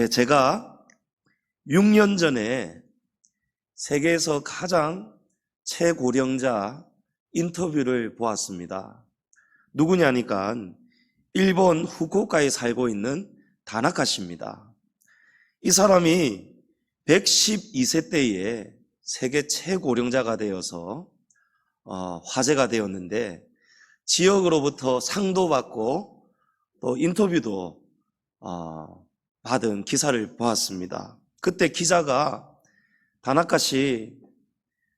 제가 6년 전에 세계에서 가장 최고령자 인터뷰를 보았습니다. 누구냐니까 일본 후쿠오카에 살고 있는 다나카 씨입니다. 이 사람이 112세 때에 세계 최고령자가 되어서 화제가 되었는데 지역으로부터 상도 받고 또 인터뷰도 받은 기사를 보았습니다. 그때 기자가 다나카 씨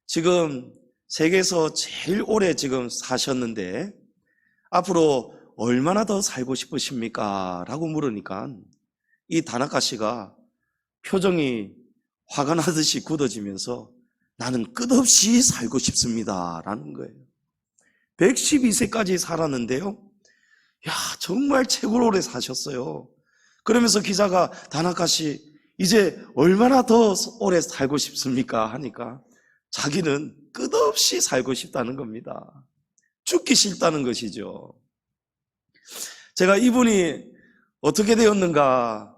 지금 세계에서 제일 오래 지금 사셨는데 앞으로 얼마나 더 살고 싶으십니까? 라고 물으니까 이 다나카 씨가 표정이 화가 나듯이 굳어지면서 나는 끝없이 살고 싶습니다 라는 거예요. 112세까지 살았는데요, 정말 최고로 오래 사셨어요. 그러면서 기자가 다나카 씨 이제 얼마나 더 오래 살고 싶습니까? 하니까 자기는 끝없이 살고 싶다는 겁니다. 죽기 싫다는 것이죠. 제가 이분이 어떻게 되었는가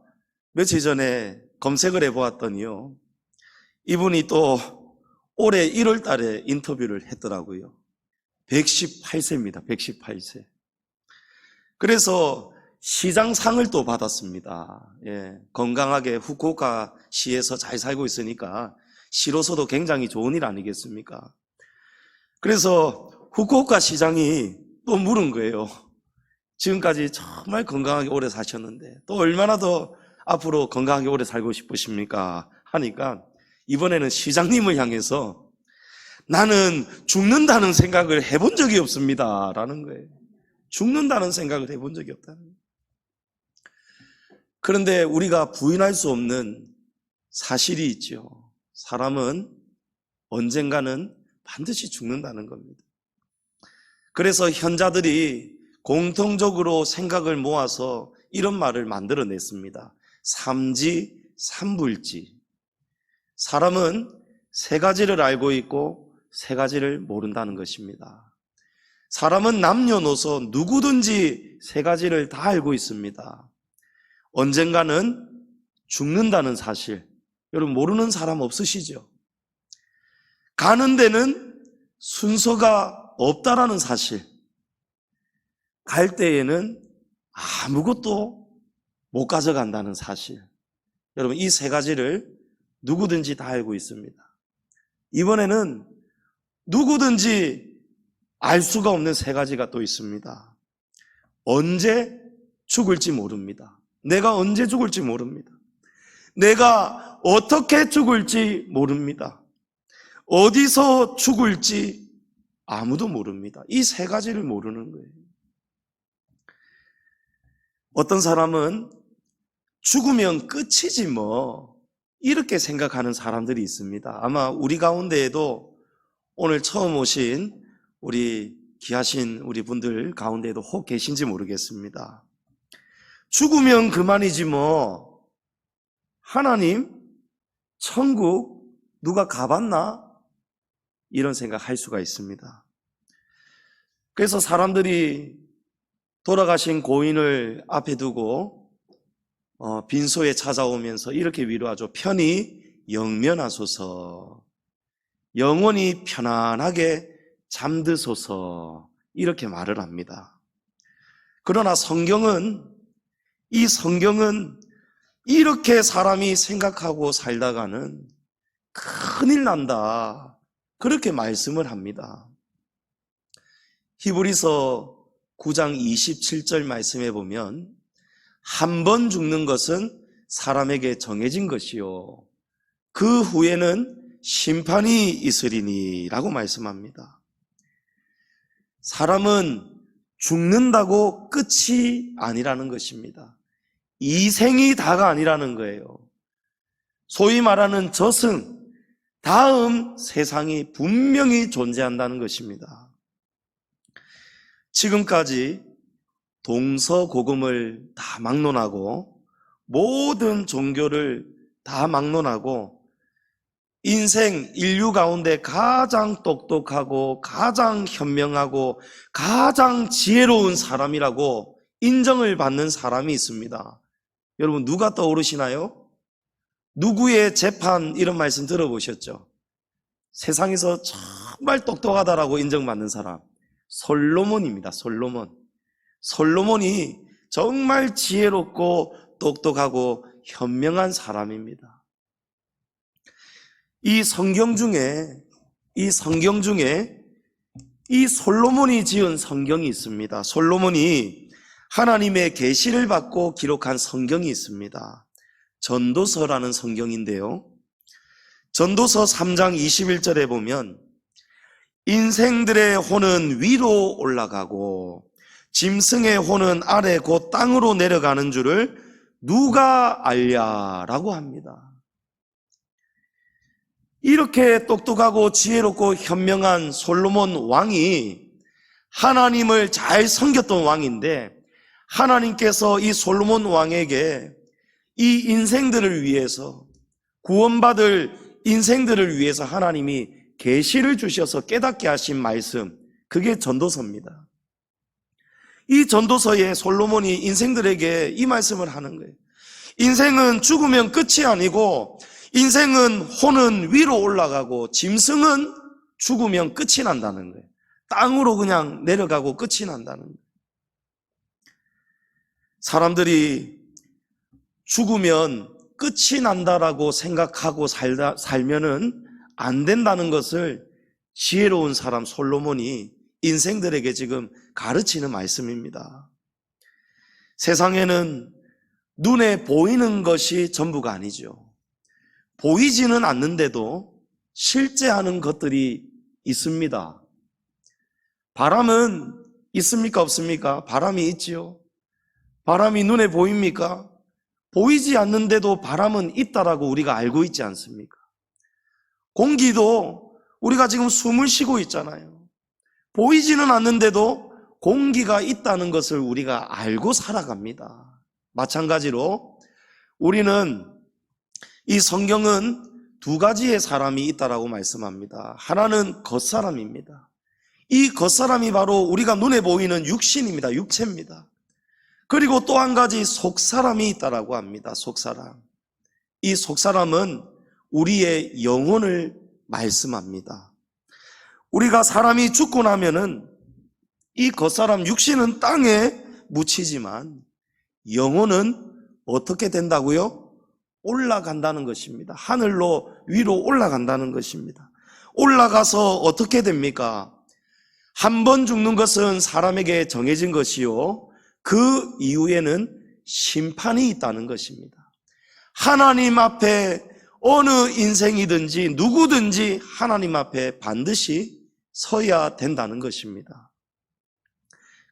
며칠 전에 검색을 해보았더니요, 이분이 또 올해 1월 달에 인터뷰를 했더라고요. 118세입니다. 118세. 그래서 시장상을 또 받았습니다. 건강하게 후쿠오카 시에서 잘 살고 있으니까 시로서도 굉장히 좋은 일 아니겠습니까? 그래서 후쿠오카 시장이 또 물은 거예요. 지금까지 정말 건강하게 오래 사셨는데 또 얼마나 더 앞으로 건강하게 오래 살고 싶으십니까? 하니까 이번에는 시장님을 향해서 나는 죽는다는 생각을 해본 적이 없습니다 라는 거예요. 죽는다는 생각을 해본 적이 없다는 거예요. 그런데 우리가 부인할 수 없는 사실이 있죠. 사람은 언젠가는 반드시 죽는다는 겁니다. 그래서 현자들이 공통적으로 생각을 모아서 이런 말을 만들어냈습니다. 삼지 삼불지. 사람은 세 가지를 알고 있고 세 가지를 모른다는 것입니다. 사람은 남녀노소 누구든지 세 가지를 다 알고 있습니다. 언젠가는 죽는다는 사실, 여러분 모르는 사람 없으시죠? 가는 데는 순서가 없다라는 사실, 갈 때에는 아무것도 못 가져간다는 사실, 여러분 이 세 가지를 누구든지 다 알고 있습니다. 이번에는 누구든지 알 수가 없는 세 가지가 또 있습니다. 언제 죽을지 모릅니다. 내가 언제 죽을지 모릅니다. 내가 어떻게 죽을지 모릅니다. 어디서 죽을지 아무도 모릅니다. 이 세 가지를 모르는 거예요. 어떤 사람은 죽으면 끝이지 뭐 이렇게 생각하는 사람들이 있습니다. 아마 우리 가운데에도 오늘 처음 오신 우리 귀하신 우리 분들 가운데에도 혹 계신지 모르겠습니다. 죽으면 그만이지 뭐, 하나님, 천국 누가 가봤나? 이런 생각할 수가 있습니다. 그래서 사람들이 돌아가신 고인을 앞에 두고 빈소에 찾아오면서 이렇게 위로하죠. 편히 영면하소서, 영원히 편안하게 잠드소서, 이렇게 말을 합니다. 그러나 이 성경은 이렇게 사람이 생각하고 살다가는 큰일 난다, 그렇게 말씀을 합니다. 히브리서 9장 27절 말씀에 보면 한 번 죽는 것은 사람에게 정해진 것이요 그 후에는 심판이 있으리니 라고 말씀합니다. 사람은 죽는다고 끝이 아니라는 것입니다. 이 생이 다가 아니라는 거예요. 소위 말하는 저승, 다음 세상이 분명히 존재한다는 것입니다. 지금까지 동서고금을 다 막론하고 모든 종교를 다 막론하고 인생 인류 가운데 가장 똑똑하고 가장 현명하고 가장 지혜로운 사람이라고 인정을 받는 사람이 있습니다. 여러분 누가 떠오르시나요? 누구의 재판 이런 말씀 들어보셨죠? 세상에서 정말 똑똑하다라고 인정받는 사람 솔로몬입니다. 솔로몬이 정말 지혜롭고 똑똑하고 현명한 사람입니다. 이 성경 중에 이 솔로몬이 지은 성경이 있습니다. 솔로몬이 하나님의 계시를 받고 기록한 성경이 있습니다. 전도서라는 성경인데요. 전도서 3장 21절에 보면 인생들의 혼은 위로 올라가고 짐승의 혼은 아래 곧 땅으로 내려가는 줄을 누가 알랴라고 합니다. 이렇게 똑똑하고 지혜롭고 현명한 솔로몬 왕이 하나님을 잘 섬겼던 왕인데 하나님께서 이 솔로몬 왕에게 이 인생들을 위해서 구원받을 인생들을 위해서 하나님이 계시를 주셔서 깨닫게 하신 말씀, 그게 전도서입니다. 이 전도서에 솔로몬이 인생들에게 이 말씀을 하는 거예요. 인생은 죽으면 끝이 아니고 인생은 혼은 위로 올라가고 짐승은 죽으면 끝이 난다는 거예요. 땅으로 그냥 내려가고 끝이 난다는 거예요. 사람들이 죽으면 끝이 난다라고 생각하고 살면은 안 된다는 것을 지혜로운 사람 솔로몬이 인생들에게 지금 가르치는 말씀입니다. 세상에는 눈에 보이는 것이 전부가 아니죠. 보이지는 않는데도 실제 하는 것들이 있습니다. 바람은 있습니까? 없습니까? 바람이 있지요. 바람이 눈에 보입니까? 보이지 않는데도 바람은 있다라고 우리가 알고 있지 않습니까? 공기도 우리가 지금 숨을 쉬고 있잖아요. 보이지는 않는데도 공기가 있다는 것을 우리가 알고 살아갑니다. 마찬가지로 우리는 이 성경은 두 가지의 사람이 있다라고 말씀합니다. 하나는 겉사람입니다. 이 겉사람이 바로 우리가 눈에 보이는 육신입니다. 육체입니다. 그리고 또 한 가지 속사람이 있다라고 합니다. 속사람. 이 속사람은 우리의 영혼을 말씀합니다. 우리가 사람이 죽고 나면은 이 겉사람 육신은 땅에 묻히지만 영혼은 어떻게 된다고요? 올라간다는 것입니다. 하늘로 위로 올라간다는 것입니다. 올라가서 어떻게 됩니까? 한 번 죽는 것은 사람에게 정해진 것이요, 그 이후에는 심판이 있다는 것입니다. 하나님 앞에 어느 인생이든지 누구든지 하나님 앞에 반드시 서야 된다는 것입니다.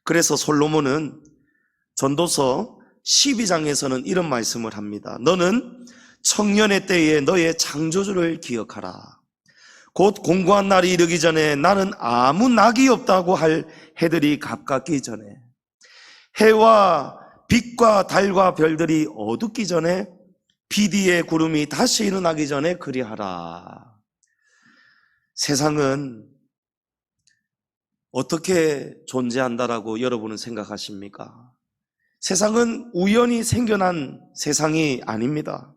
그래서 솔로몬은 전도서 12장에서는 이런 말씀을 합니다. 너는 청년의 때에 너의 창조주를 기억하라. 곧 공고한 날이 이르기 전에 나는 아무 낙이 없다고 할 해들이 가깝기 전에, 해와 빛과 달과 별들이 어둡기 전에, 비디의 구름이 다시 일어나기 전에 그리하라. 세상은 어떻게 존재한다라고 여러분은 생각하십니까? 세상은 우연히 생겨난 세상이 아닙니다.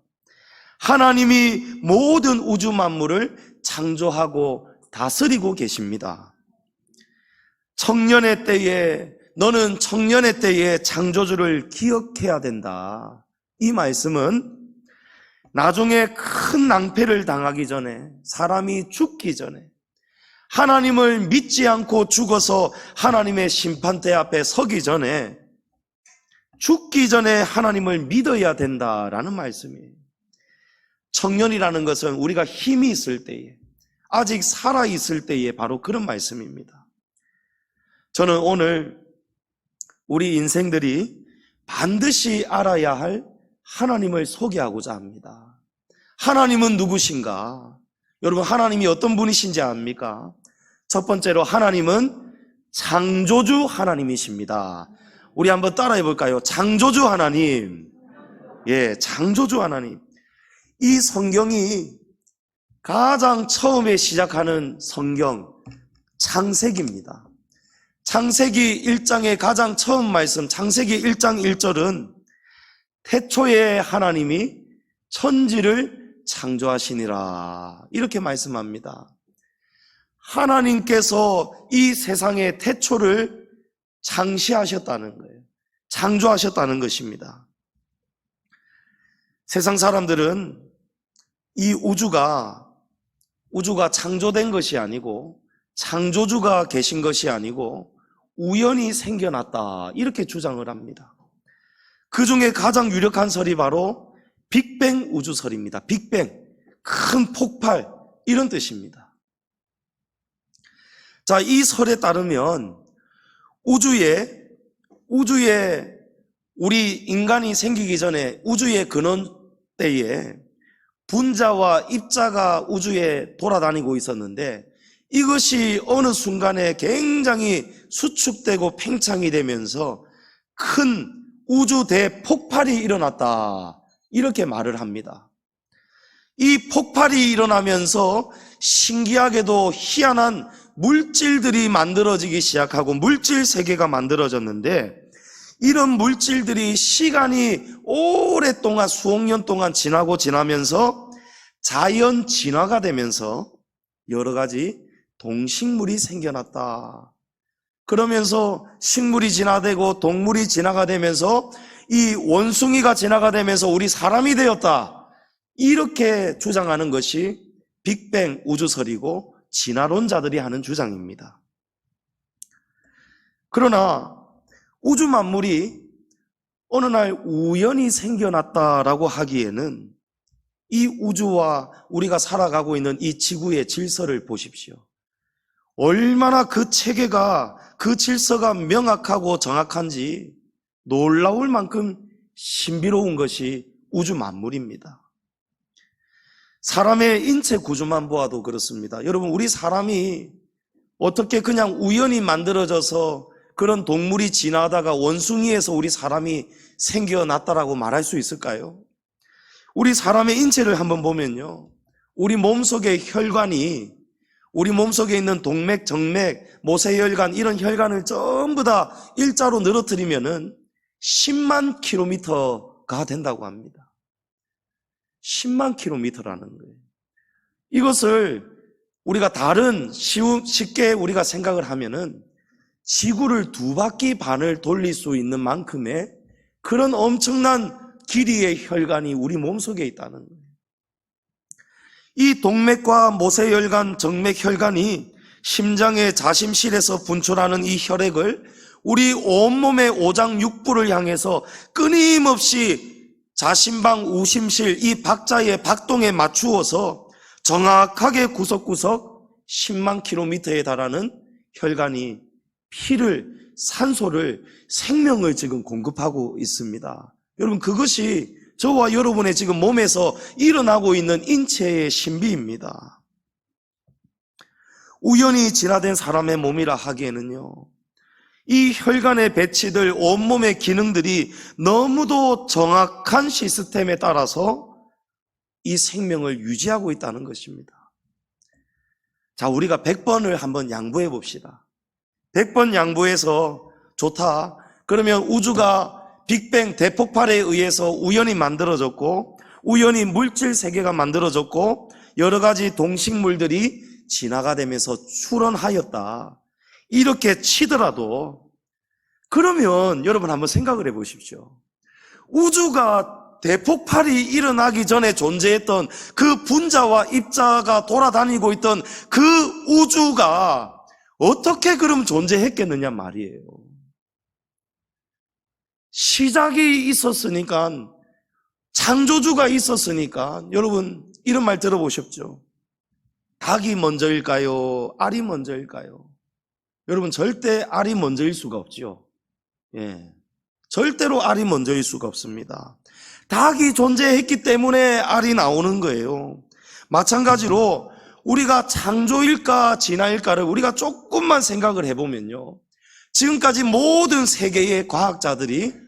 하나님이 모든 우주 만물을 창조하고 다스리고 계십니다. 청년의 때에, 너는 청년의 때에 창조주를 기억해야 된다. 이 말씀은 나중에 큰 낭패를 당하기 전에, 사람이 죽기 전에, 하나님을 믿지 않고 죽어서 하나님의 심판대 앞에 서기 전에, 죽기 전에 하나님을 믿어야 된다라는 말씀이에요. 청년이라는 것은 우리가 힘이 있을 때에, 아직 살아있을 때에 바로 그런 말씀입니다. 저는 오늘 우리 인생들이 반드시 알아야 할 하나님을 소개하고자 합니다. 하나님은 누구신가? 여러분, 하나님이 어떤 분이신지 압니까? 첫 번째로 하나님은 창조주 하나님이십니다. 우리 한번 따라해 볼까요? 창조주 하나님. 예, 창조주 하나님. 이 성경이 가장 처음에 시작하는 성경, 창세기입니다. 창세기 1장의 가장 처음 말씀, 창세기 1장 1절은 태초에 하나님이 천지를 창조하시니라 이렇게 말씀합니다. 하나님께서 이 세상의 태초를 창시하셨다는 거예요. 창조하셨다는 것입니다. 세상 사람들은 이 우주가 창조된 것이 아니고 창조주가 계신 것이 아니고 우연히 생겨났다 이렇게 주장을 합니다. 그 중에 가장 유력한 설이 바로 빅뱅 우주설입니다. 빅뱅, 큰 폭발 이런 뜻입니다. 자, 이 설에 따르면 우주에 우리 인간이 생기기 전에 우주의 근원 때에 분자와 입자가 우주에 돌아다니고 있었는데 이것이 어느 순간에 굉장히 수축되고 팽창이 되면서 큰 우주 대폭발이 일어났다 이렇게 말을 합니다. 이 폭발이 일어나면서 신기하게도 희한한 물질들이 만들어지기 시작하고 물질 세계가 만들어졌는데 이런 물질들이 시간이 오랫동안 수억 년 동안 지나면서 자연 진화가 되면서 여러 가지 동식물이 생겨났다. 그러면서 식물이 진화되고 동물이 진화가 되면서 이 원숭이가 진화가 되면서 우리 사람이 되었다. 이렇게 주장하는 것이 빅뱅 우주설이고 진화론자들이 하는 주장입니다. 그러나 우주 만물이 어느 날 우연히 생겨났다라고 하기에는 이 우주와 우리가 살아가고 있는 이 지구의 질서를 보십시오. 얼마나 그 체계가 그 질서가 명확하고 정확한지 놀라울 만큼 신비로운 것이 우주 만물입니다. 사람의 인체 구조만 보아도 그렇습니다. 여러분, 우리 사람이 어떻게 그냥 우연히 만들어져서 그런 동물이 진화하다가 원숭이에서 우리 사람이 생겨났다라고 말할 수 있을까요? 우리 사람의 인체를 한번 보면요, 우리 몸속의 혈관이 우리 몸속에 있는 동맥, 정맥, 모세혈관 이런 혈관을 전부 다 일자로 늘어뜨리면은 10만 킬로미터가 된다고 합니다. 10만 킬로미터라는 거예요. 이것을 우리가 쉽게 우리가 생각을 하면은 지구를 2바퀴 반을 돌릴 수 있는 만큼의 그런 엄청난 길이의 혈관이 우리 몸속에 있다는 거예요. 이 동맥과 모세혈관, 정맥혈관이 심장의 자심실에서 분출하는 이 혈액을 우리 온몸의 오장육부를 향해서 끊임없이 자심방, 우심실 이 박자의 박동에 맞추어서 정확하게 구석구석 10만 킬로미터에 달하는 혈관이 피를, 산소를, 생명을 지금 공급하고 있습니다. 여러분, 그것이 저와 여러분의 지금 몸에서 일어나고 있는 인체의 신비입니다. 우연히 진화된 사람의 몸이라 하기에는요, 이 혈관에 배치될 온몸의 기능들이 너무도 정확한 시스템에 따라서 이 생명을 유지하고 있다는 것입니다. 자, 우리가 100번을 한번 양보해 봅시다. 100번 양보해서 좋다. 그러면 우주가 빅뱅 대폭발에 의해서 우연히 만들어졌고 우연히 물질 세계가 만들어졌고 여러 가지 동식물들이 진화가 되면서 출현하였다. 이렇게 치더라도 그러면 여러분 한번 생각을 해 보십시오. 우주가 대폭발이 일어나기 전에 존재했던 그 분자와 입자가 돌아다니고 있던 그 우주가 어떻게 그럼 존재했겠느냐 말이에요. 시작이 있었으니까, 창조주가 있었으니까. 여러분, 이런 말 들어보셨죠? 닭이 먼저일까요? 알이 먼저일까요? 여러분, 절대 알이 먼저일 수가 없죠. 예, 절대로 알이 먼저일 수가 없습니다. 닭이 존재했기 때문에 알이 나오는 거예요. 마찬가지로 우리가 창조일까 진화일까를 우리가 조금만 생각을 해보면요, 지금까지 모든 세계의 과학자들이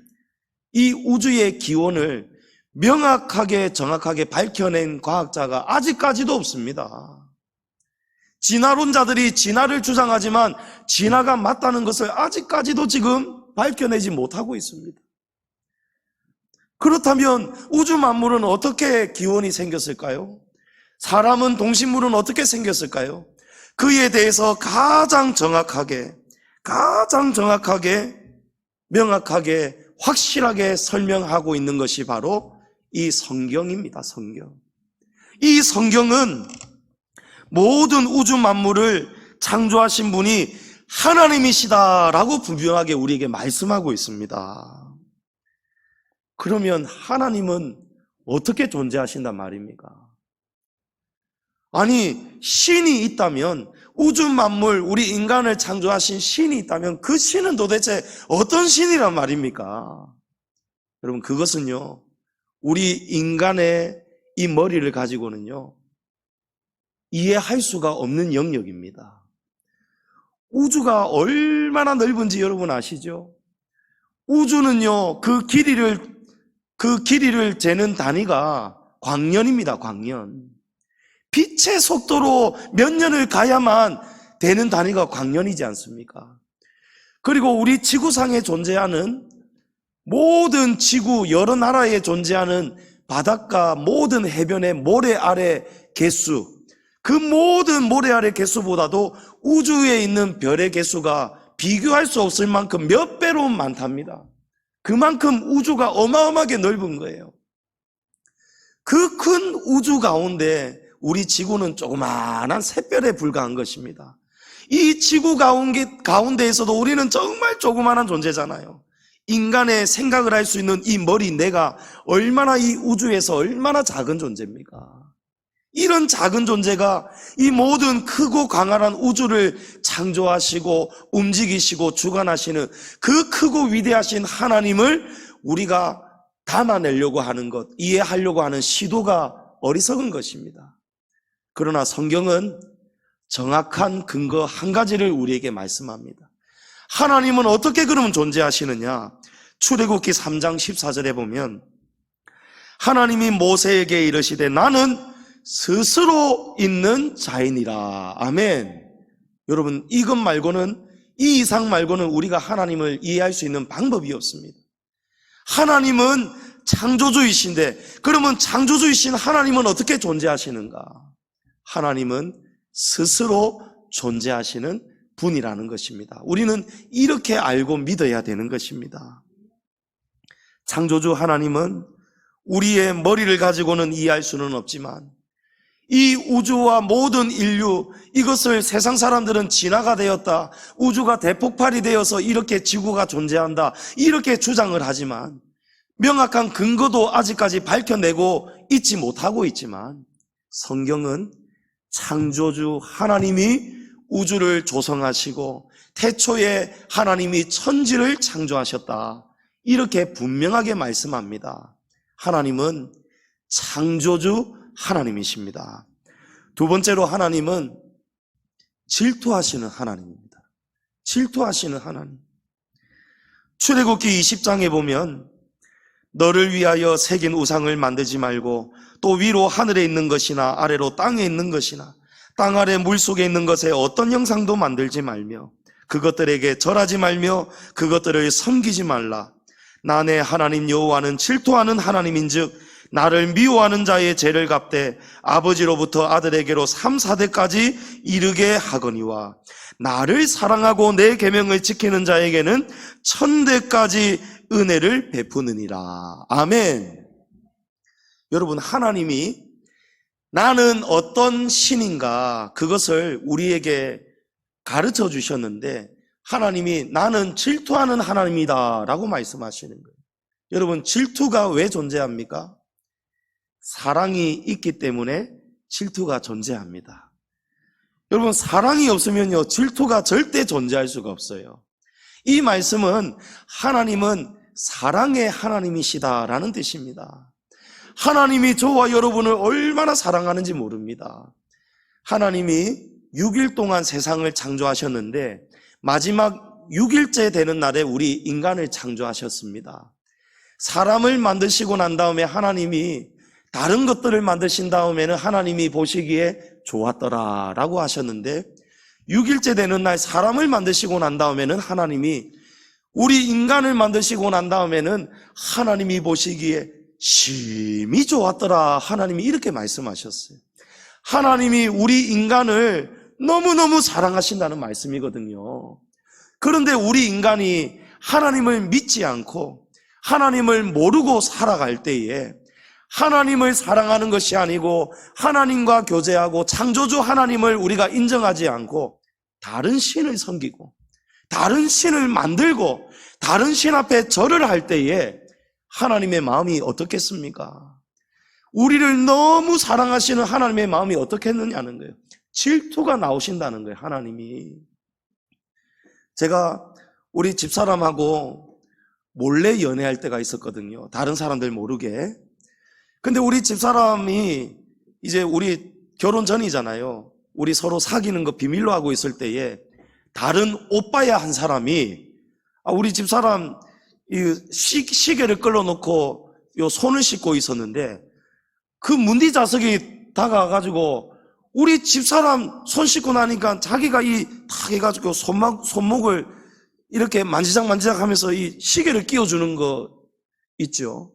이 우주의 기원을 명확하게 정확하게 밝혀낸 과학자가 아직까지도 없습니다. 진화론자들이 진화를 주장하지만 진화가 맞다는 것을 아직까지도 지금 밝혀내지 못하고 있습니다. 그렇다면 우주 만물은 어떻게 기원이 생겼을까요? 사람은 동식물은 어떻게 생겼을까요? 그에 대해서 가장 정확하게, 명확하게, 확실하게 설명하고 있는 것이 바로 이 성경입니다. 성경. 이 성경은 모든 우주 만물을 창조하신 분이 하나님이시다라고 분명하게 우리에게 말씀하고 있습니다. 그러면 하나님은 어떻게 존재하신단 말입니까? 아니, 신이 있다면, 우주 만물, 우리 인간을 창조하신 신이 있다면 그 신은 도대체 어떤 신이란 말입니까? 여러분, 그것은요, 우리 인간의 이 머리를 가지고는요, 이해할 수가 없는 영역입니다. 우주가 얼마나 넓은지 여러분 아시죠? 우주는요, 그 길이를 재는 단위가 광년입니다, 광년. 빛의 속도로 몇 년을 가야만 되는 단위가 광년이지 않습니까? 그리고 우리 지구상에 존재하는 모든 지구, 여러 나라에 존재하는 바닷가, 모든 해변의 모래 아래 개수, 그 모든 모래 아래 개수보다도 우주에 있는 별의 개수가 비교할 수 없을 만큼 몇 배로 많답니다. 그만큼 우주가 어마어마하게 넓은 거예요. 그 큰 우주 가운데 우리 지구는 조그마한 샛별에 불과한 것입니다. 이 지구 가운데에서도 우리는 정말 조그마한 존재잖아요. 인간의 생각을 할 수 있는 이 머리, 내가 얼마나 이 우주에서 얼마나 작은 존재입니까? 이런 작은 존재가 이 모든 크고 광활한 우주를 창조하시고 움직이시고 주관하시는 그 크고 위대하신 하나님을 우리가 담아내려고 하는 것, 이해하려고 하는 시도가 어리석은 것입니다. 그러나 성경은 정확한 근거 한 가지를 우리에게 말씀합니다. 하나님은 어떻게 그러면 존재하시느냐? 출애굽기 3장 14절에 보면 하나님이 모세에게 이르시되 나는 스스로 있는 자이니라. 아멘. 여러분, 이것 말고는, 이 이상 말고는 우리가 하나님을 이해할 수 있는 방법이 없습니다. 하나님은 창조주이신데, 그러면 창조주이신 하나님은 어떻게 존재하시는가? 하나님은 스스로 존재하시는 분이라는 것입니다. 우리는 이렇게 알고 믿어야 되는 것입니다. 창조주 하나님은 우리의 머리를 가지고는 이해할 수는 없지만 이 우주와 모든 인류, 이것을 세상 사람들은 진화가 되었다, 우주가 대폭발이 되어서 이렇게 지구가 존재한다, 이렇게 주장을 하지만 명확한 근거도 아직까지 밝혀내고 있지 못하고 있지만 성경은 창조주 하나님이 우주를 조성하시고 태초에 하나님이 천지를 창조하셨다, 이렇게 분명하게 말씀합니다. 하나님은 창조주 하나님이십니다. 두 번째로 하나님은 질투하시는 하나님입니다. 질투하시는 하나님. 출애굽기 20장에 보면 너를 위하여 새긴 우상을 만들지 말고 또 위로 하늘에 있는 것이나 아래로 땅에 있는 것이나 땅 아래 물속에 있는 것에 어떤 형상도 만들지 말며 그것들에게 절하지 말며 그것들을 섬기지 말라. 나 내 하나님 여호와는 질투하는 하나님인즉 나를 미워하는 자의 죄를 갚되 아버지로부터 아들에게로 3, 4대까지 이르게 하거니와 나를 사랑하고 내 계명을 지키는 자에게는 1000대까지 은혜를 베푸느니라. 아멘. 여러분, 하나님이 나는 어떤 신인가, 그것을 우리에게 가르쳐 주셨는데 하나님이 나는 질투하는 하나님이다 라고 말씀하시는 거예요. 여러분, 질투가 왜 존재합니까? 사랑이 있기 때문에 질투가 존재합니다. 여러분, 사랑이 없으면요, 질투가 절대 존재할 수가 없어요. 이 말씀은 하나님은 사랑의 하나님이시다라는 뜻입니다. 하나님이 저와 여러분을 얼마나 사랑하는지 모릅니다. 하나님이 6일 동안 세상을 창조하셨는데 마지막 6일째 되는 날에 우리 인간을 창조하셨습니다. 사람을 만드시고 난 다음에 하나님이 다른 것들을 만드신 다음에는 하나님이 보시기에 좋았더라 라고 하셨는데 6일째 되는 날 사람을 만드시고 난 다음에는 하나님이 우리 인간을 만드시고 난 다음에는 하나님이 보시기에 심히 좋았더라. 하나님이 이렇게 말씀하셨어요. 하나님이 우리 인간을 너무너무 사랑하신다는 말씀이거든요. 그런데 우리 인간이 하나님을 믿지 않고 하나님을 모르고 살아갈 때에 하나님을 사랑하는 것이 아니고 하나님과 교제하고 창조주 하나님을 우리가 인정하지 않고 다른 신을 섬기고 다른 신을 만들고 다른 신 앞에 절을 할 때에 하나님의 마음이 어떻겠습니까? 우리를 너무 사랑하시는 하나님의 마음이 어떻겠느냐는 거예요. 질투가 나오신다는 거예요. 하나님이. 제가 우리 집사람하고 몰래 연애할 때가 있었거든요. 다른 사람들 모르게. 근데 우리 집사람이 이제 우리 결혼 전이잖아요. 우리 서로 사귀는 거 비밀로 하고 있을 때에 다른 오빠야 한 사람이 우리 집사람 시계를 끌어놓고 요 손을 씻고 있었는데 그 문디 자석이 다가와가지고 우리 집사람 손 씻고 나니까 자기가 탁 해가지고 손목을 이렇게 만지작 하면서 이 시계를 끼워주는 거 있죠.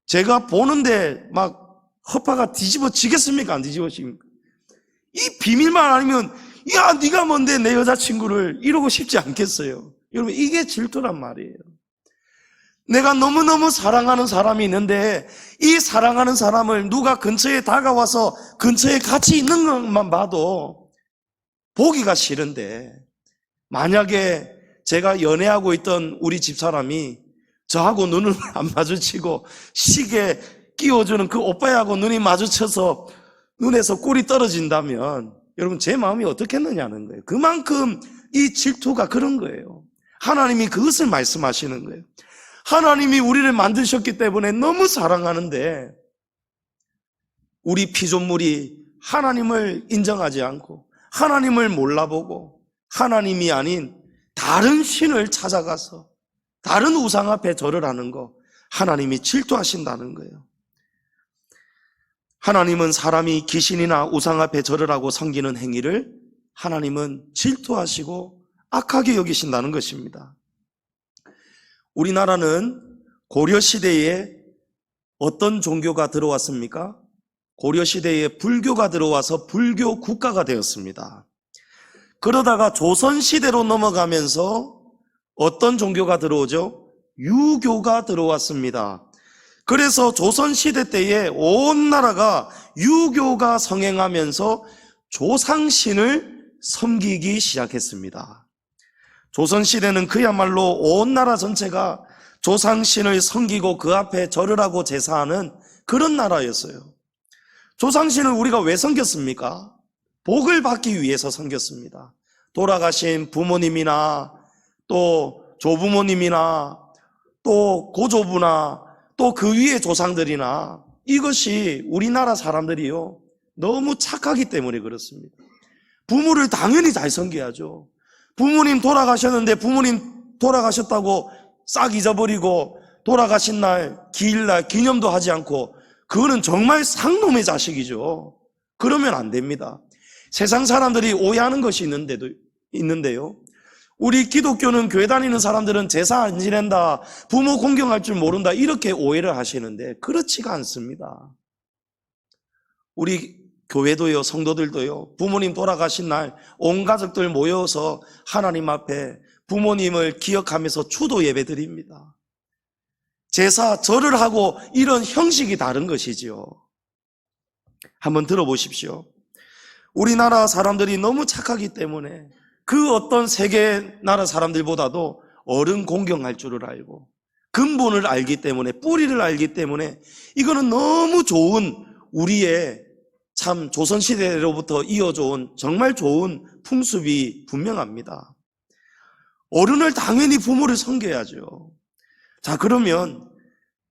제가 보는데 막 허파가 뒤집어지겠습니까? 안 뒤집어집니까? 이 비밀만 아니면 야 네가 뭔데 내 여자친구를 이러고 싶지 않겠어요. 여러분 이게 질투란 말이에요. 내가 너무너무 사랑하는 사람이 있는데 이 사랑하는 사람을 누가 근처에 다가와서 근처에 같이 있는 것만 봐도 보기가 싫은데 만약에 제가 연애하고 있던 우리 집사람이 저하고 눈을 안 마주치고 시계 끼워주는 그 오빠하고 눈이 마주쳐서 눈에서 꿀이 떨어진다면 여러분 제 마음이 어떻겠느냐는 거예요. 그만큼 이 질투가 그런 거예요. 하나님이 그것을 말씀하시는 거예요. 하나님이 우리를 만드셨기 때문에 너무 사랑하는데 우리 피조물이 하나님을 인정하지 않고 하나님을 몰라보고 하나님이 아닌 다른 신을 찾아가서 다른 우상 앞에 절을 하는 거 하나님이 질투하신다는 거예요. 하나님은 사람이 귀신이나 우상 앞에 절을 하고 섬기는 행위를 하나님은 질투하시고 악하게 여기신다는 것입니다. 우리나라는 고려시대에 어떤 종교가 들어왔습니까? 고려시대에 불교가 들어와서 불교 국가가 되었습니다. 그러다가 조선시대로 넘어가면서 어떤 종교가 들어오죠? 유교가 들어왔습니다. 그래서 조선시대 때에 온 나라가 유교가 성행하면서 조상신을 섬기기 시작했습니다. 조선시대는 그야말로 온 나라 전체가 조상신을 섬기고 그 앞에 절을 하고 제사하는 그런 나라였어요. 조상신을 우리가 왜 섬겼습니까? 복을 받기 위해서 섬겼습니다. 돌아가신 부모님이나 또 조부모님이나 또 고조부나 또 그 위의 조상들이나 이것이 우리나라 사람들이요 너무 착하기 때문에 그렇습니다. 부모를 당연히 잘 섬겨야죠. 부모님 돌아가셨는데 부모님 돌아가셨다고 싹 잊어버리고 돌아가신 날 기일날 기념도 하지 않고 그거는 정말 상놈의 자식이죠. 그러면 안 됩니다. 세상 사람들이 오해하는 것이 있는데요. 우리 기독교는 교회 다니는 사람들은 제사 안 지낸다, 부모 공경할 줄 모른다 이렇게 오해를 하시는데 그렇지가 않습니다. 우리 교회도요, 성도들도요, 부모님 돌아가신 날 온 가족들 모여서 하나님 앞에 부모님을 기억하면서 추도 예배 드립니다. 제사, 절을 하고 이런 형식이 다른 것이지요. 한번 들어보십시오. 우리나라 사람들이 너무 착하기 때문에 그 어떤 세계 나라 사람들보다도 어른 공경할 줄을 알고 근본을 알기 때문에 뿌리를 알기 때문에 이거는 너무 좋은 우리의 참 조선시대로부터 이어져온 정말 좋은 풍습이 분명합니다. 어른을 당연히 부모를 섬겨야죠. 자, 그러면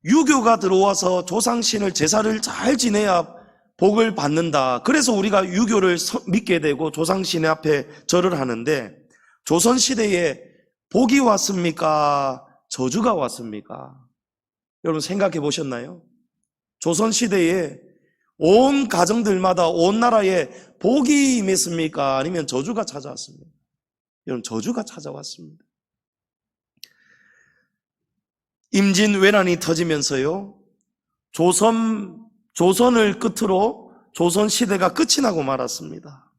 유교가 들어와서 조상신을 제사를 잘 지내야 복을 받는다. 그래서 우리가 유교를 믿게 되고 조상신의 앞에 절을 하는데 조선시대에 복이 왔습니까? 저주가 왔습니까? 여러분 생각해 보셨나요? 조선시대에 온 가정들마다 온 나라에 복이 임했습니까? 아니면 저주가 찾아왔습니까? 여러분 저주가 찾아왔습니다. 임진왜란이 터지면서요, 조선을 끝으로 조선 시대가 끝이 나고 말았습니다.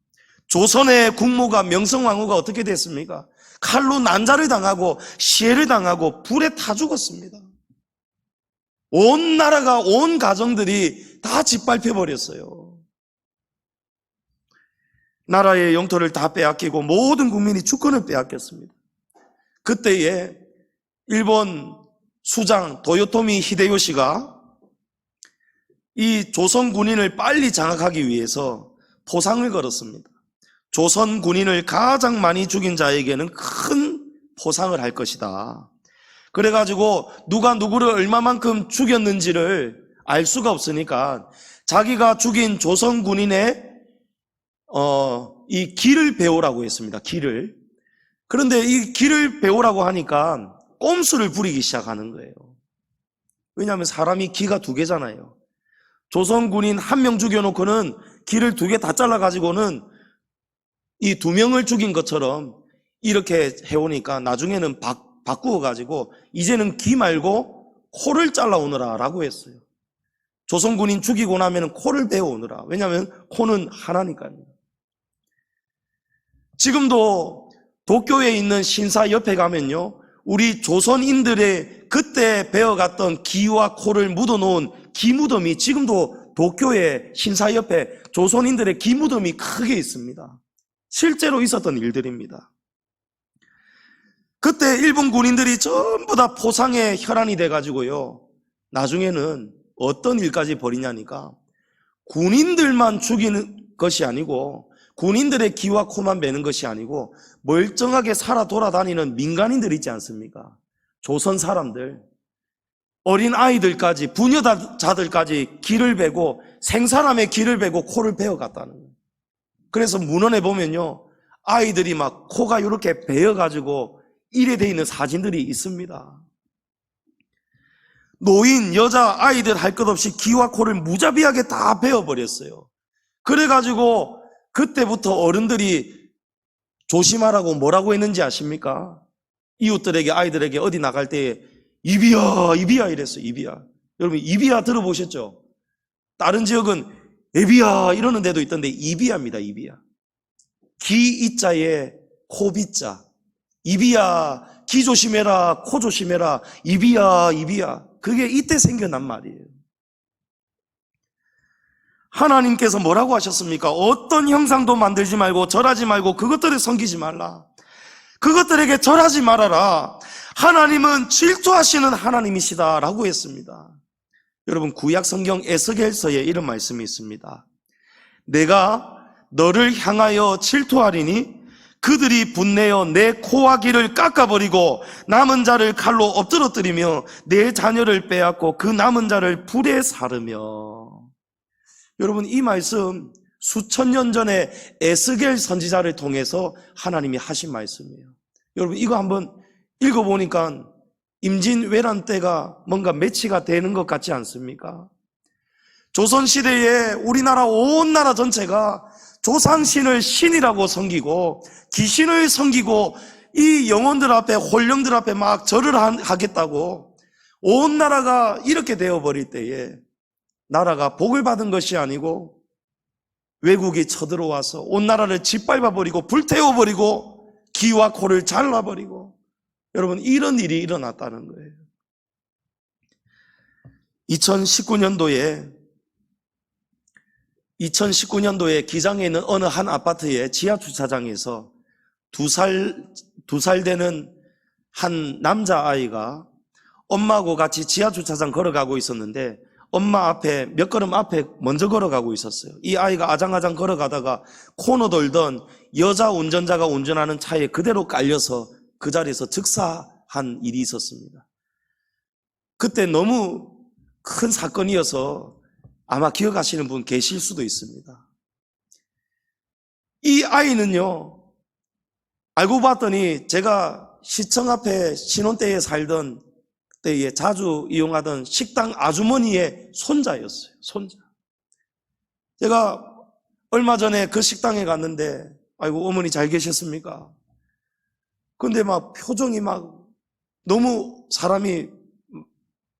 조선의 국무가 명성황후가 어떻게 됐습니까? 칼로 난자를 당하고 시해를 당하고 불에 타 죽었습니다. 온 나라가, 온 가정들이 다 짓밟혀 버렸어요. 나라의 영토를 다 빼앗기고 모든 국민이 주권을 빼앗겼습니다. 그때에 일본 수장 도요토미 히데요시가 이 조선 군인을 빨리 장악하기 위해서 포상을 걸었습니다. 조선 군인을 가장 많이 죽인 자에게는 큰 포상을 할 것이다. 그래가지고 누가 누구를 얼마만큼 죽였는지를 알 수가 없으니까 자기가 죽인 조선 군인의 이 기를 배우라고 했습니다. 기를. 그런데 이 기를 배우라고 하니까 꼼수를 부리기 시작하는 거예요. 왜냐하면 사람이 기가 두 개잖아요. 조선 군인 한 명 죽여놓고는 기를 두 개 다 잘라가지고는 이 두 명을 죽인 것처럼 이렇게 해오니까 나중에는 바꾸어가지고 이제는 기 말고 코를 잘라오느라 라고 했어요. 조선 군인 죽이고 나면 코를 베어오느라. 왜냐하면 코는 하나니까요. 지금도 도쿄에 있는 신사 옆에 가면요, 우리 조선인들의 그때 베어갔던 기와 코를 묻어놓은 기무덤이 지금도 도쿄의 신사 옆에 조선인들의 기무덤이 크게 있습니다. 실제로 있었던 일들입니다. 그때 일본 군인들이 전부 다 포상에 혈안이 돼가지고요, 나중에는 어떤 일까지 벌이냐니까 군인들만 죽이는 것이 아니고, 군인들의 기와 코만 베는 것이 아니고 멀쩡하게 살아 돌아다니는 민간인들 있지 않습니까? 조선 사람들, 어린 아이들까지, 부녀자들까지 기를 베고 생사람의 기를 베고 코를 베어갔다는 거예요. 그래서 문헌에 보면요, 아이들이 막 코가 이렇게 베어가지고 이래 돼 있는 사진들이 있습니다. 노인, 여자, 아이들 할 것 없이 기와 코를 무자비하게 다 베어버렸어요. 그래가지고 그때부터 어른들이 조심하라고 뭐라고 했는지 아십니까? 이웃들에게, 아이들에게 어디 나갈 때 이비야, 이비야 이랬어요. 이비야. 여러분 이비야 들어보셨죠? 다른 지역은 에비야 이러는 데도 있던데 이비야입니다. 이비야. 기이자에 코비자. 이비야, 기 조심해라, 코 조심해라. 이비야, 이비야. 그게 이때 생겨난 말이에요. 하나님께서 뭐라고 하셨습니까? 어떤 형상도 만들지 말고 절하지 말고 그것들을 섬기지 말라. 그것들에게 절하지 말아라. 하나님은 질투하시는 하나님이시다 라고 했습니다. 여러분 구약 성경 에스겔서에 이런 말씀이 있습니다. 내가 너를 향하여 질투하리니 그들이 분내어 내 코와 귀를 깎아버리고 남은 자를 칼로 엎드러뜨리며 내 자녀를 빼앗고 그 남은 자를 불에 사르며. 여러분 이 말씀 수천 년 전에 에스겔 선지자를 통해서 하나님이 하신 말씀이에요. 여러분 이거 한번 읽어보니까 임진왜란 때가 뭔가 매치가 되는 것 같지 않습니까? 조선시대에 우리나라 온 나라 전체가 조상신을 신이라고 섬기고 귀신을 섬기고 이 영혼들 앞에, 혼령들 앞에 막 절을 하겠다고 온 나라가 이렇게 되어버릴 때에 나라가 복을 받은 것이 아니고 외국이 쳐들어와서 온 나라를 짓밟아버리고 불태워버리고 귀와 코를 잘라버리고, 여러분 이런 일이 일어났다는 거예요. 2019년도에 기장에 있는 어느 한 아파트의 지하 주차장에서 두 살 되는 한 남자아이가 엄마하고 같이 지하 주차장 걸어가고 있었는데 엄마 앞에 몇 걸음 앞에 먼저 걸어가고 있었어요. 이 아이가 아장아장 걸어가다가 코너 돌던 여자 운전자가 운전하는 차에 그대로 깔려서 그 자리에서 즉사한 일이 있었습니다. 그때 너무 큰 사건이어서 아마 기억하시는 분 계실 수도 있습니다. 이 아이는요, 알고 봤더니 제가 시청 앞에 신혼 때에 살던 때에 자주 이용하던 식당 아주머니의 손자였어요. 손자. 제가 얼마 전에 그 식당에 갔는데, 아이고 어머니 잘 계셨습니까? 근데 막 표정이 막 너무 사람이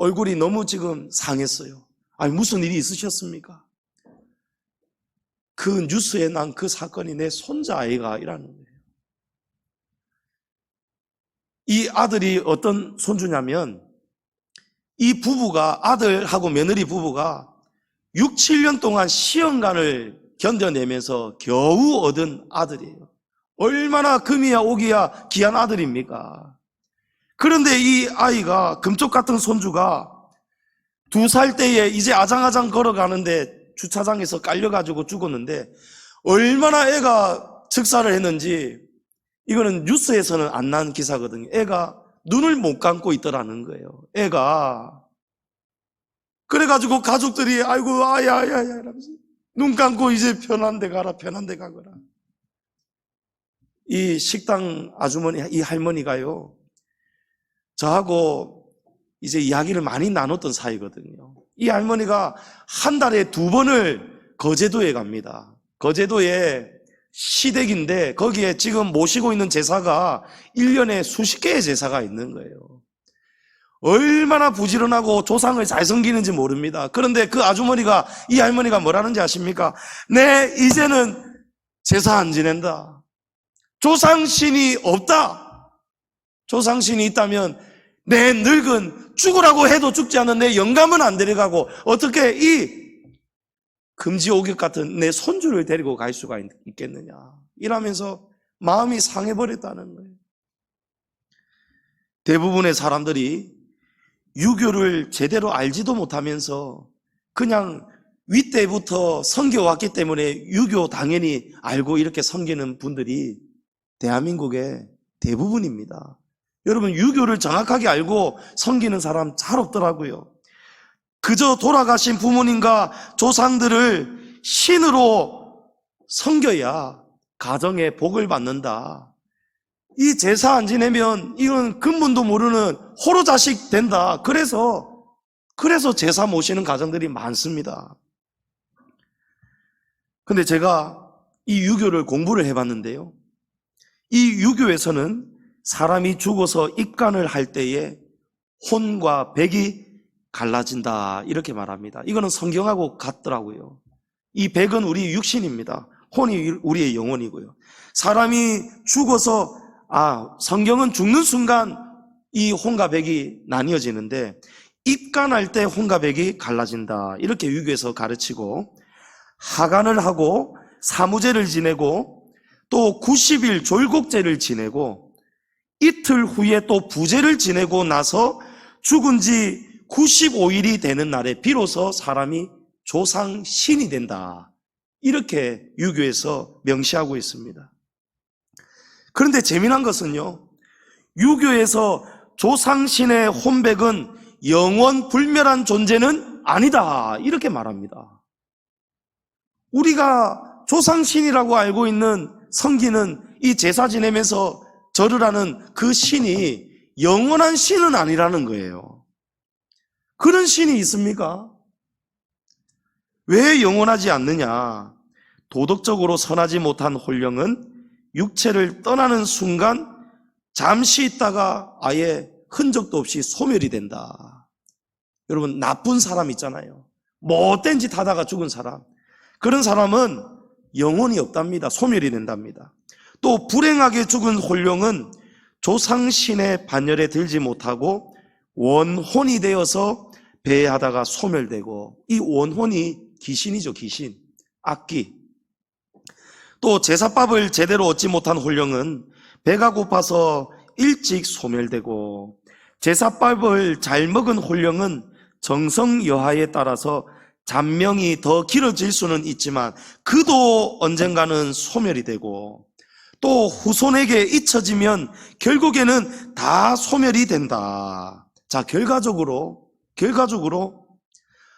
얼굴이 너무 지금 상했어요. 아니, 무슨 일이 있으셨습니까? 그 뉴스에 난 그 사건이 내 손자아이가 이라는 거예요. 이 아들이 어떤 손주냐면, 이 부부가, 아들하고 며느리 부부가 6, 7년 동안 시험관을 견뎌내면서 겨우 얻은 아들이에요. 얼마나 금이야 오기야 귀한 아들입니까? 그런데 이 아이가, 금쪽 같은 손주가 2살 때에 이제 아장아장 걸어가는데 주차장에서 깔려가지고 죽었는데, 얼마나 애가 즉사를 했는지, 이거는 뉴스에서는 안 난 기사거든요. 애가 눈을 못 감고 있더라는 거예요. 애가. 그래가지고 가족들이 아이고 아야야야 이러면서 눈 감고 이제 편한 데 가라, 편한 데 가거라. 이 식당 아주머니, 이 할머니가요, 저하고 이제 이야기를 많이 나눴던 사이거든요. 이 할머니가 한 달에 2번을 거제도에 갑니다. 거제도에 시댁인데 거기에 지금 모시고 있는 제사가 1년에 수십 개의 제사가 있는 거예요. 얼마나 부지런하고 조상을 잘 섬기는지 모릅니다. 그런데 그 아주머니가, 이 할머니가 뭐라는지 아십니까? 네, 이제는 제사 안 지낸다. 조상신이 없다. 조상신이 있다면 내 늙은, 죽으라고 해도 죽지 않는 내 영감은 안 데려가고 어떻게 이 금지옥역 같은 내 손주를 데리고 갈 수가 있겠느냐, 이러면서 마음이 상해버렸다는 거예요. 대부분의 사람들이 유교를 제대로 알지도 못하면서 그냥 윗대부터 섬겨왔기 때문에 유교 당연히 알고 이렇게 섬기는 분들이 대한민국의 대부분입니다. 여러분, 유교를 정확하게 알고 섬기는 사람 잘 없더라고요. 그저 돌아가신 부모님과 조상들을 신으로 섬겨야 가정의 복을 받는다. 이 제사 안 지내면 이건 근본도 모르는 호로자식 된다. 그래서 제사 모시는 가정들이 많습니다. 근데 제가 이 유교를 공부를 해봤는데요, 이 유교에서는 사람이 죽어서 입간을 할 때에 혼과 백이 갈라진다, 이렇게 말합니다. 이거는 성경하고 같더라고요. 이 백은 우리 육신입니다. 혼이 우리의 영혼이고요. 사람이 죽어서, 성경은 죽는 순간 이 혼과 백이 나뉘어지는데, 입간할 때 혼과 백이 갈라진다, 이렇게 유교에서 가르치고, 하간을 하고 사무제를 지내고 또 90일 졸곡제를 지내고 이틀 후에 또 부제를 지내고 나서 죽은 지 95일이 되는 날에 비로소 사람이 조상신이 된다, 이렇게 유교에서 명시하고 있습니다. 그런데 재미난 것은요, 유교에서 조상신의 혼백은 영원 불멸한 존재는 아니다, 이렇게 말합니다. 우리가 조상신이라고 알고 있는, 섬기는 이 제사 지내면서 절을 하는 그 신이 영원한 신은 아니라는 거예요. 그런 신이 있습니까? 왜 영원하지 않느냐? 도덕적으로 선하지 못한 혼령은 육체를 떠나는 순간 잠시 있다가 아예 흔적도 없이 소멸이 된다. 여러분, 나쁜 사람 있잖아요. 못된 짓 하다가 죽은 사람, 그런 사람은 영혼이 없답니다. 소멸이 된답니다. 또 불행하게 죽은 혼령은 조상신의 반열에 들지 못하고 원혼이 되어서 배회하다가 소멸되고, 이 원혼이 귀신이죠, 귀신, 악귀. 또 제사밥을 제대로 얻지 못한 혼령은 배가 고파서 일찍 소멸되고, 제사밥을 잘 먹은 혼령은 정성 여하에 따라서 잔명이 더 길어질 수는 있지만 그도 언젠가는 소멸이 되고, 또 후손에게 잊혀지면 결국에는 다 소멸이 된다. 자, 결과적으로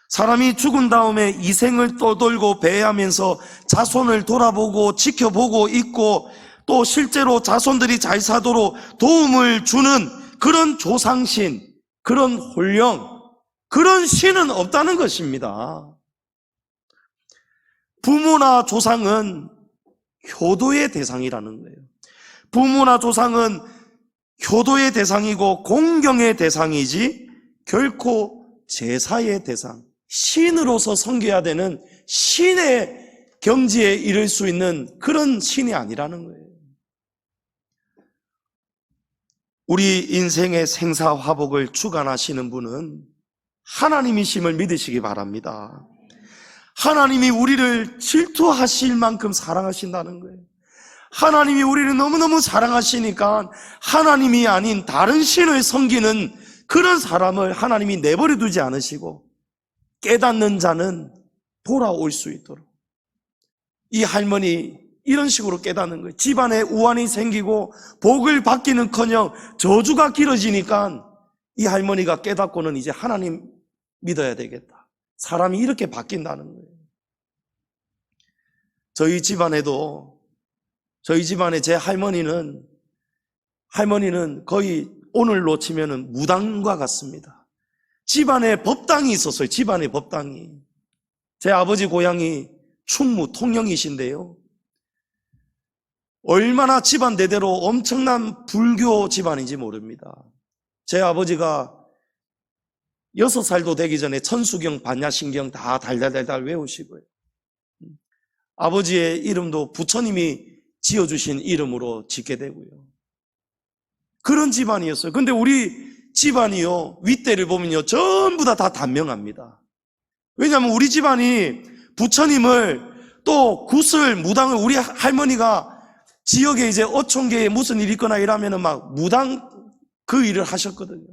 사람이 죽은 다음에 이 생을 떠돌고 배회하면서 자손을 돌아보고 지켜보고 있고, 또 실제로 자손들이 잘 사도록 도움을 주는 그런 조상신, 그런 혼령, 그런 신은 없다는 것입니다. 부모나 조상은 효도의 대상이라는 거예요. 부모나 조상은 효도의 대상이고 공경의 대상이지 결코 제사의 대상, 신으로서 섬겨야 되는 신의 경지에 이를 수 있는 그런 신이 아니라는 거예요. 우리 인생의 생사화복을 주관하시는 분은 하나님이심을 믿으시기 바랍니다. 하나님이 우리를 질투하실 만큼 사랑하신다는 거예요. 하나님이 우리를 너무너무 사랑하시니까 하나님이 아닌 다른 신을 섬기는 그런 사람을 하나님이 내버려 두지 않으시고 깨닫는 자는 돌아올 수 있도록. 이 할머니 이런 식으로 깨닫는 거예요. 집안에 우환이 생기고 복을 받기는커녕 저주가 길어지니까 이 할머니가 깨닫고는 이제 하나님 믿어야 되겠다. 사람이 이렇게 바뀐다는 거예요. 저희 집안에 제 할머니는 거의 오늘로 치면은 무당과 같습니다. 집안에 법당이 있었어요. 집안에 법당이. 제 아버지 고향이 충무 통영이신데요. 얼마나 집안 대대로 엄청난 불교 집안인지 모릅니다. 제 아버지가 6살도 되기 전에 천수경, 반야신경 다 달달달달 외우시고요. 아버지의 이름도 부처님이 지어주신 이름으로 짓게 되고요. 그런 집안이었어요. 근데 우리 집안이요, 윗대를 보면요, 전부 다 단명합니다. 왜냐하면 우리 집안이 부처님을 또 굿을, 무당을, 우리 할머니가 지역에 이제 어촌계에 무슨 일이 있거나 이러면은 막 무당 그 일을 하셨거든요.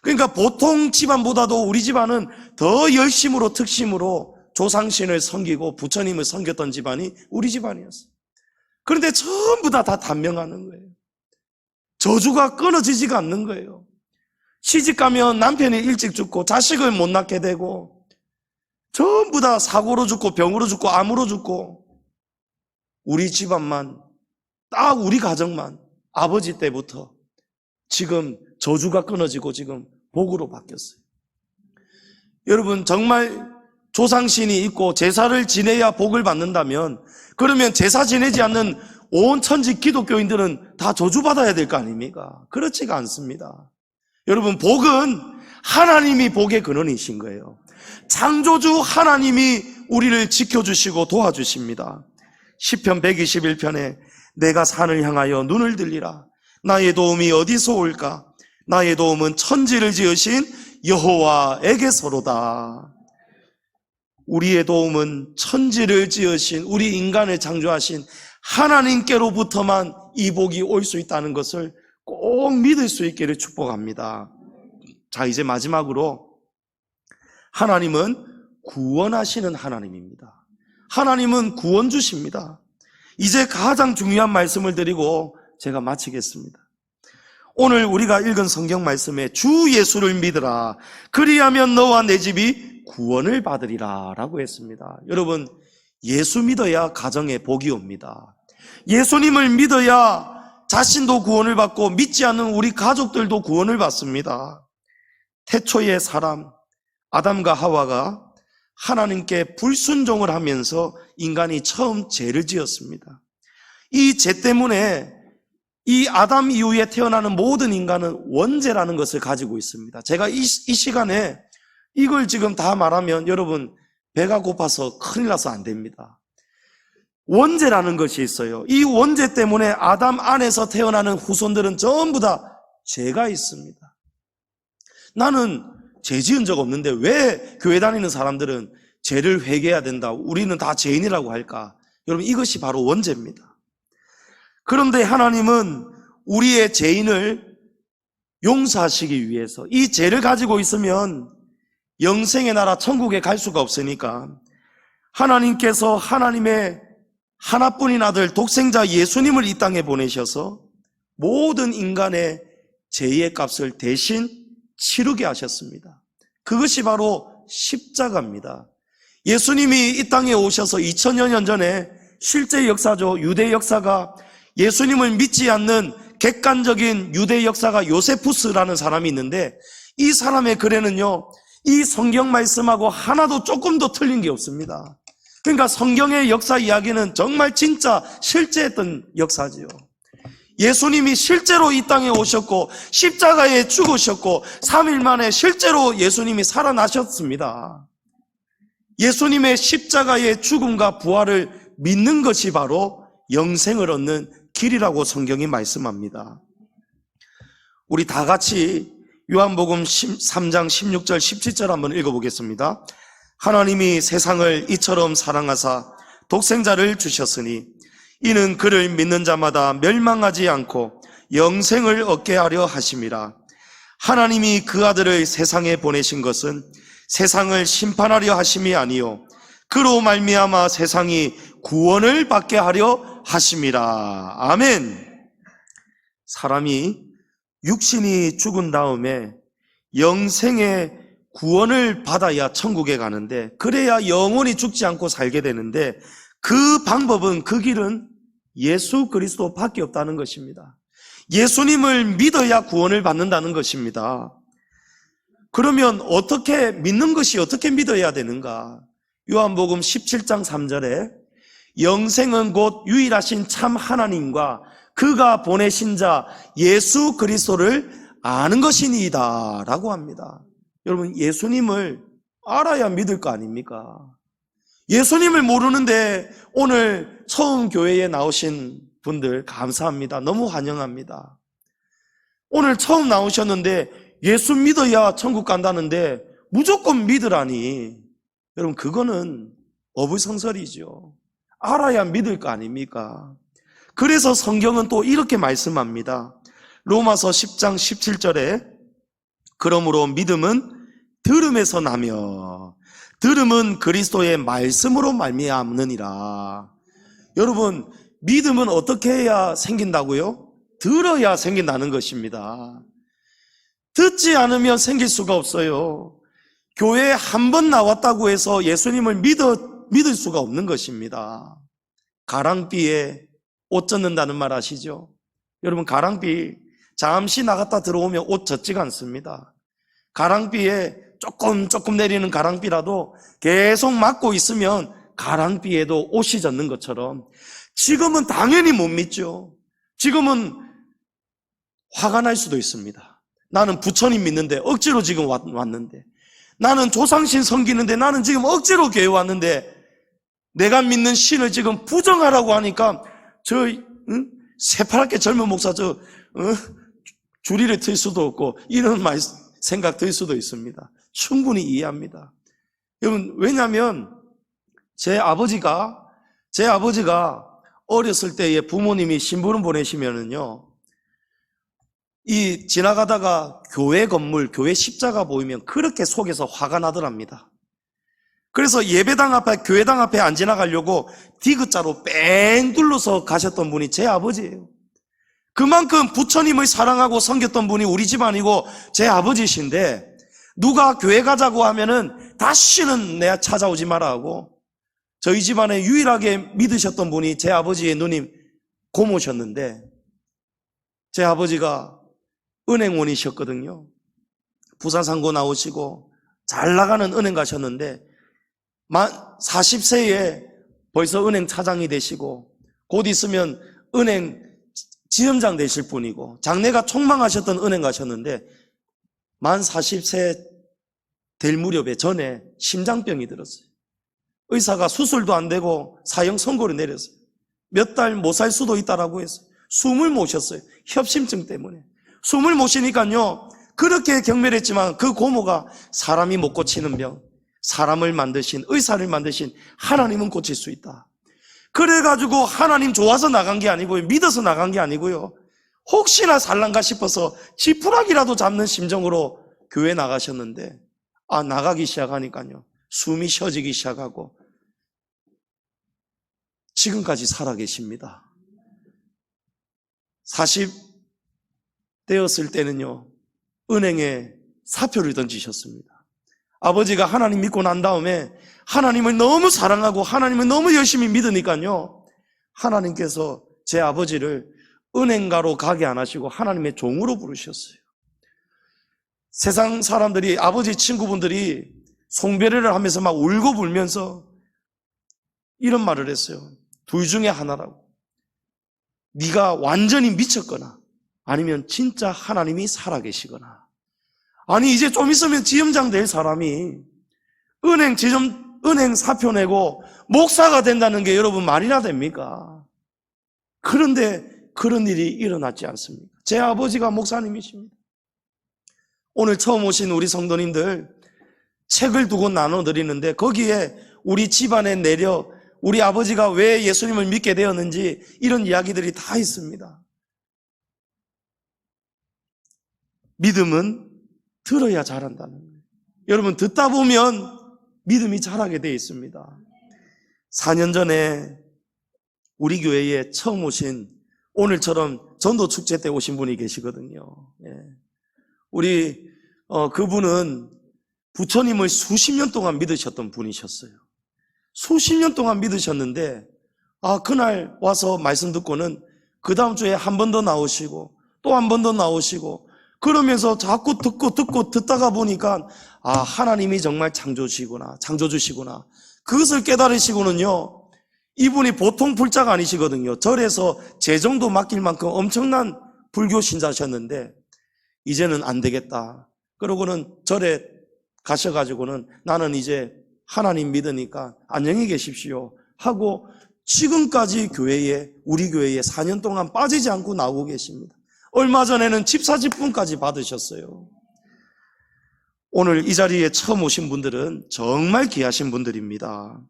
그러니까 보통 집안보다도 우리 집안은 더 열심으로 특심으로 조상신을 섬기고 부처님을 섬겼던 집안이 우리 집안이었어요. 그런데 전부 다 단명하는 거예요. 저주가 끊어지지가 않는 거예요. 시집가면 남편이 일찍 죽고 자식을 못 낳게 되고 전부 다 사고로 죽고 병으로 죽고 암으로 죽고 우리 집안만, 딱 우리 가정만 아버지 때부터 지금 저주가 끊어지고 지금 복으로 바뀌었어요. 여러분, 정말 조상신이 있고 제사를 지내야 복을 받는다면 그러면 제사 지내지 않는 온 천지 기독교인들은 다 저주받아야 될 거 아닙니까? 그렇지가 않습니다. 여러분, 복은 하나님이 복의 근원이신 거예요. 창조주 하나님이 우리를 지켜주시고 도와주십니다. 시편 121편에 내가 산을 향하여 눈을 들리라. 나의 도움이 어디서 올까? 나의 도움은 천지를 지으신 여호와에게서로다. 우리의 도움은 천지를 지으신, 우리 인간을 창조하신 하나님께로부터만 이 복이 올 수 있다는 것을 꼭 믿을 수 있기를 축복합니다. 자, 이제 마지막으로 하나님은 구원하시는 하나님입니다. 하나님은 구원주십니다. 이제 가장 중요한 말씀을 드리고 제가 마치겠습니다. 오늘 우리가 읽은 성경 말씀에 주 예수를 믿으라. 그리하면 너와 내 집이 구원을 받으리라 라고 했습니다. 여러분, 예수 믿어야 가정에 복이 옵니다. 예수님을 믿어야 자신도 구원을 받고 믿지 않는 우리 가족들도 구원을 받습니다. 태초의 사람 아담과 하와가 하나님께 불순종을 하면서 인간이 처음 죄를 지었습니다. 이 죄 때문에 이 아담 이후에 태어나는 모든 인간은 원죄라는 것을 가지고 있습니다. 제가 이 시간에 이걸 지금 다 말하면 여러분 배가 고파서 큰일 나서 안 됩니다. 원죄라는 것이 있어요. 이 원죄 때문에 아담 안에서 태어나는 후손들은 전부 다 죄가 있습니다. 나는 죄 지은 적 없는데 왜 교회 다니는 사람들은 죄를 회개해야 된다, 우리는 다 죄인이라고 할까? 여러분, 이것이 바로 원죄입니다. 그런데 하나님은 우리의 죄인을 용서하시기 위해서 이 죄를 가지고 있으면 영생의 나라 천국에 갈 수가 없으니까 하나님께서 하나님의 하나뿐인 아들 독생자 예수님을 이 땅에 보내셔서 모든 인간의 죄의 값을 대신 치르게 하셨습니다. 그것이 바로 십자가입니다. 예수님이 이 땅에 오셔서 2000여 년 전에 실제 역사죠. 유대 역사가 예수님을 믿지 않는 객관적인 유대 역사가 요세푸스라는 사람이 있는데 이 사람의 글에는요, 이 성경 말씀하고 하나도 조금도 틀린 게 없습니다. 그러니까 성경의 역사 이야기는 정말 진짜 실제했던 역사지요. 예수님이 실제로 이 땅에 오셨고 십자가에 죽으셨고 3일 만에 실제로 예수님이 살아나셨습니다. 예수님의 십자가의 죽음과 부활을 믿는 것이 바로 영생을 얻는 길이라고 성경이 말씀합니다. 우리 다 같이 요한복음 3장 16절 17절 한번 읽어보겠습니다. 하나님이 세상을 이처럼 사랑하사 독생자를 주셨으니 이는 그를 믿는 자마다 멸망하지 않고 영생을 얻게 하려 하심이라. 하나님이 그 아들을 세상에 보내신 것은 세상을 심판하려 하심이 아니요 그로 말미암아 세상이 구원을 받게 하려 하심이라. 아멘. 사람이 육신이 죽은 다음에 영생의 구원을 받아야 천국에 가는데, 그래야 영원히 죽지 않고 살게 되는데, 그 방법은, 그 길은 예수 그리스도밖에 없다는 것입니다. 예수님을 믿어야 구원을 받는다는 것입니다. 그러면 어떻게 믿는 것이 어떻게 믿어야 되는가? 요한복음 17장 3절에 영생은 곧 유일하신 참 하나님과 그가 보내신 자 예수 그리스도를 아는 것이니이다 라고 합니다. 여러분, 예수님을 알아야 믿을 거 아닙니까? 예수님을 모르는데 오늘 처음 교회에 나오신 분들 감사합니다. 너무 환영합니다. 오늘 처음 나오셨는데 예수 믿어야 천국 간다는데 무조건 믿으라니, 여러분 그거는 어불성설이죠. 알아야 믿을 거 아닙니까? 그래서 성경은 또 이렇게 말씀합니다. 로마서 10장 17절에 그러므로 믿음은 들음에서 나며 들음은 그리스도의 말씀으로 말미암느니라. 여러분, 믿음은 어떻게 해야 생긴다고요? 들어야 생긴다는 것입니다. 듣지 않으면 생길 수가 없어요. 교회에 한 번 나왔다고 해서 예수님을 믿을 수가 없는 것입니다. 가랑비에 옷 젖는다는 말 아시죠? 여러분, 가랑비 잠시 나갔다 들어오면 옷 젖지가 않습니다. 가랑비에 조금 내리는 가랑비라도 계속 맞고 있으면 가랑비에도 옷이 젖는 것처럼 지금은 당연히 못 믿죠. 지금은 화가 날 수도 있습니다. 나는 부처님 믿는데 억지로 지금 왔는데, 나는 조상신 섬기는데 나는 지금 억지로 교회 왔는데, 내가 믿는 신을 지금 부정하라고 하니까 새파랗게 젊은 목사 주리를 틀 수도 없고 이런 생각 들 수도 있습니다. 충분히 이해합니다. 여러분, 왜냐하면 제 아버지가 어렸을 때에 부모님이 신부름 보내시면은요, 지나가다가 교회 건물, 교회 십자가 보이면 그렇게 속에서 화가 나더랍니다. 그래서 예배당 앞에, 교회당 앞에 안 지나가려고 디귿자로 뺑 둘러서 가셨던 분이 제 아버지예요. 그만큼 부처님을 사랑하고 섬겼던 분이 우리 집안이고 제 아버지신데, 누가 교회 가자고 하면은 다시는 내가 찾아오지 마라 하고, 저희 집안에 유일하게 믿으셨던 분이 제 아버지의 누님 고모셨는데, 제 아버지가 은행원이셨거든요. 부산상고 나오시고 잘 나가는 은행 가셨는데 40세에 벌써 은행 차장이 되시고 곧 있으면 은행 지점장 되실 분이고, 장래가 촉망하셨던 은행 가셨는데 만 40세 될 무렵에 전에 심장병이 들었어요. 의사가 수술도 안 되고 사형 선고를 내렸어요. 몇 달 못 살 수도 있다라고 해서 숨을 못 쉬었어요. 협심증 때문에. 숨을 못 쉬니까요, 그렇게 경멸했지만 그 고모가 사람이 못 고치는 병, 사람을 만드신, 의사를 만드신 하나님은 고칠 수 있다. 그래가지고 하나님 좋아서 나간 게 아니고요, 믿어서 나간 게 아니고요, 혹시나 살란가 싶어서 지푸라기라도 잡는 심정으로 교회 나가셨는데, 나가기 시작하니까요, 숨이 쉬어지기 시작하고 지금까지 살아계십니다. 40 되었을 때는요, 은행에 사표를 던지셨습니다. 아버지가 하나님 믿고 난 다음에 하나님을 너무 사랑하고 하나님을 너무 열심히 믿으니까요, 하나님께서 제 아버지를 은행가로 가게 안 하시고 하나님의 종으로 부르셨어요. 세상 사람들이, 아버지 친구분들이 송별회를 하면서 막 울고 불면서 이런 말을 했어요. 둘 중에 하나라고. 네가 완전히 미쳤거나 아니면 진짜 하나님이 살아계시거나, 아니 이제 좀 있으면 지점장 될 사람이 은행 사표 내고 목사가 된다는 게 여러분 말이나 됩니까? 그런데 그런 일이 일어났지 않습니까? 제 아버지가 목사님이십니다. 오늘 처음 오신 우리 성도님들 책을 두고 나눠드리는데 거기에 우리 집안에 내려 우리 아버지가 왜 예수님을 믿게 되었는지 이런 이야기들이 다 있습니다. 믿음은 들어야 자란다는 거예요. 여러분 듣다 보면 믿음이 자라게 되어 있습니다. 4년 전에 우리 교회에 처음 오신, 오늘처럼 전도 축제 때 오신 분이 계시거든요. 우리 그분은 부처님을 수십 년 동안 믿으셨던 분이셨어요. 수십 년 동안 믿으셨는데 그날 와서 말씀 듣고는 그 다음 주에 한 번 더 나오시고 또 한 번 더 나오시고 그러면서 자꾸 듣다가 보니까 하나님이 정말 창조주시구나 그것을 깨달으시고는요, 이분이 보통 불자가 아니시거든요. 절에서 재정도 맡길 만큼 엄청난 불교 신자셨는데 이제는 안 되겠다 그러고는 절에 가셔가지고는 나는 이제 하나님 믿으니까 안녕히 계십시오 하고 지금까지 우리 교회에 4년 동안 빠지지 않고 나오고 계십니다. 얼마 전에는 집사직분까지 받으셨어요. 오늘 이 자리에 처음 오신 분들은 정말 귀하신 분들입니다.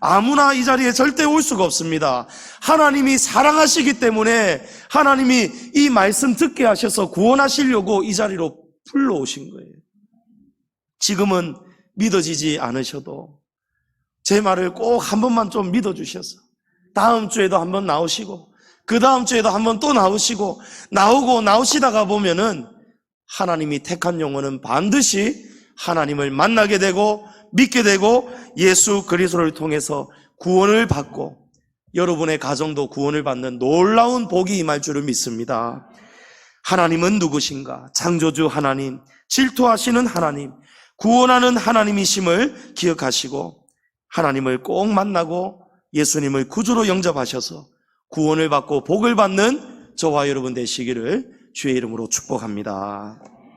아무나 이 자리에 절대 올 수가 없습니다. 하나님이 사랑하시기 때문에 하나님이 이 말씀 듣게 하셔서 구원하시려고 이 자리로 불러오신 거예요. 지금은 믿어지지 않으셔도 제 말을 꼭 한 번만 좀 믿어주셔서 다음 주에도 한 번 나오시고 그 다음 주에도 한 번 또 나오시고 나오시다가 보면은 하나님이 택한 영혼은 반드시 하나님을 만나게 되고 믿게 되고 예수 그리스도를 통해서 구원을 받고 여러분의 가정도 구원을 받는 놀라운 복이 임할 줄을 믿습니다. 하나님은 누구신가? 창조주 하나님, 질투하시는 하나님, 구원하는 하나님이심을 기억하시고 하나님을 꼭 만나고 예수님을 구주로 영접하셔서 구원을 받고 복을 받는 저와 여러분 되시기를 주의 이름으로 축복합니다.